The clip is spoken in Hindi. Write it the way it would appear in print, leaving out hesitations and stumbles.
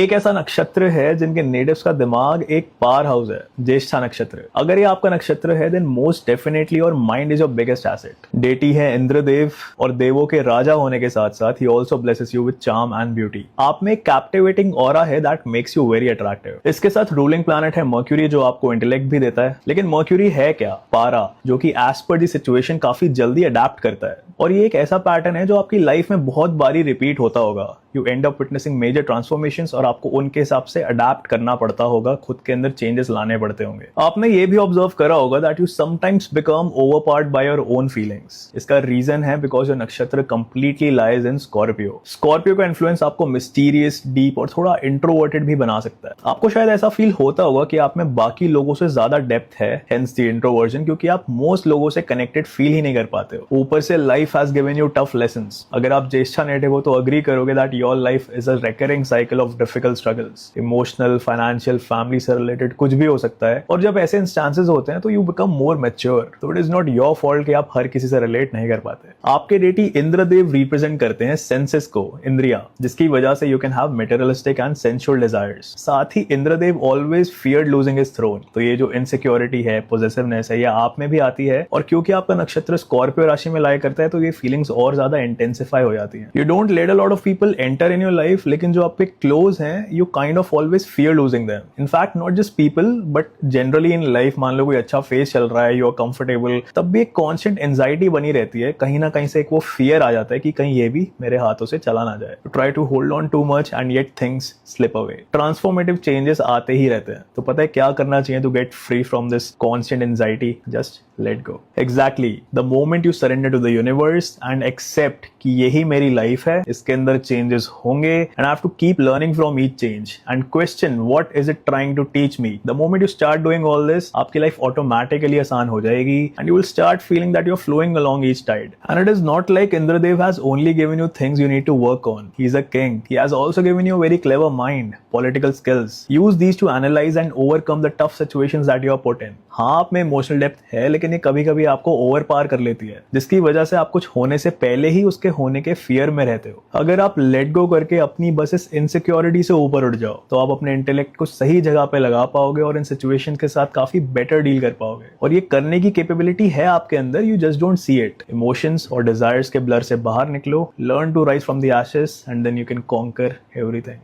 एक ऐसा नक्षत्र है जिनके नेटिव्स का दिमाग एक पावर हाउस है, ज्येष्ठा नक्षत्र। अगर ये आपका नक्षत्र है then most definitely your mind is your biggest asset. Deity है इंद्रदेव और देवों के राजा होने के साथ साथ he also blesses you with charm and beauty. आप में एक कैप्टिवेटिंग ऑरा है that makes you very attractive. इसके साथ रूलिंग प्लैनेट है मर्क्यूरी जो आपको इंटेलेक्ट भी देता है। लेकिन मर्क्यूरी है क्या? पारा, जो कि एज पर दी सिचुएशन काफी जल्दी अडेप्ट करता है। और ये एक ऐसा पैटर्न है जो आपकी लाइफ में बहुत बारी रिपीट होता होगा। You end up witnessing major transformations और आपको उनके हिसाब से अडेप्ट करना पड़ता होगा, खुद के अंदर चेंजेस लाने पड़ते होंगे। आपने ये भी ऑब्जर्व करा होगा that you sometimes become overpowered by your own feelings. इसका रीजन है बिकॉज योर नक्षत्र completely lies in Scorpio. Scorpio का इन्फ्लुएंस आपको मिस्टीरियस, डीप और थोड़ा इंट्रोवर्टेड भी बना सकता है। आपको शायद ऐसा फील होता होगा कि आप में बाकी लोगों से ज्यादा डेप्थ है, हेंस द इंट्रोवर्जन, क्योंकि आप मोस्ट लोगों से कनेक्टेड फील ही नहीं कर पाते हो। ऊपर से life has given you tough lessons. अगर आप ज्येष्ठा नेटिव हो तो अग्री करोगे that your life is a recurring cycle of difficult struggles, emotional, financial, family से related कुछ भी हो सकता है। और जब ऐसे इंस्टेंसेस होते हैं तो you become more mature। तो it is not your fault कि आप हर किसी से रिलेट नहीं कर पाते। आपके डेटी इंद्रदेव रिप्रेजेंट करते हैं सेंसेस को, इंद्रिया, जिसकी वजह से you can have materialistic and sensual desires। साथ ही Indradev always feared losing his throne। तो ये जो इनसिक्योरिटी है, पोजेसिवनेस है, ये आप में भी आती है। और क्योंकि आपका नक्षत्र स्कॉर्पियो राशि में लाई करता है तो ये फीलिंग्स और ज्यादा इंटेंसिफाई हो जाती है। You don't let a lot of people enter in your life, लेकिन जो आपके क्लोज हैं you kind of always fear losing them. In fact not just people but generally in life. मान लो कोई अच्छा फेस चल रहा है, यू आर कंफर्टेबल, तब भी एक कॉन्स्टेंट एंजाइटी बनी रहती है। कहीं ना कहीं से एक वो फियर आ जाता है कि कहीं ये भी मेरे हाथों से चला ना जाए। Try to hold on too much and yet things slip away. Transformative changes आते ही रहते हैं। तो पता है क्या करना चाहिए to get free from this constant anxiety? Just let go. Exactly the moment you surrender to the universe and accept कि यही मेरी लाइफ है, इसके अंदर चेंजेस होंगे and I have to keep learning from each change and question what is it trying to teach me. The moment you start doing all this, आपकी लाइफ ऑटोमेटिकली आसान हो जाएगी and you will start feeling that you're flowing along each tide. And it is not like Indradev has only given you things you need to work on. He is a king. He has also given you a very clever mind, political skills. Use these to analyze and overcome the tough situations that you are put in. हाँ, आप में इमोशनल डेप्थ है, लेकिन ये कभी कभी आपको ओवर पार कर लेती है, जिसकी वजह से आप कुछ होने से पहले ही उसके होने के फियर में रहते हो। अगर आप लेट गो करके अपनी बस इस इनसिक्योरिटी से ऊपर उठ जाओ तो आप अपने इंटेलेक्ट को सही जगह पे लगा पाओगे और इन सिचुएशन के साथ काफी बेटर डील कर पाओगे। और ये करने की कैपेबिलिटी है आपके अंदर, you just don't see it. Emotions और डिजायर्स के ब्लर से बाहर निकलो, learn to rise from the ashes and then you can conquer everything.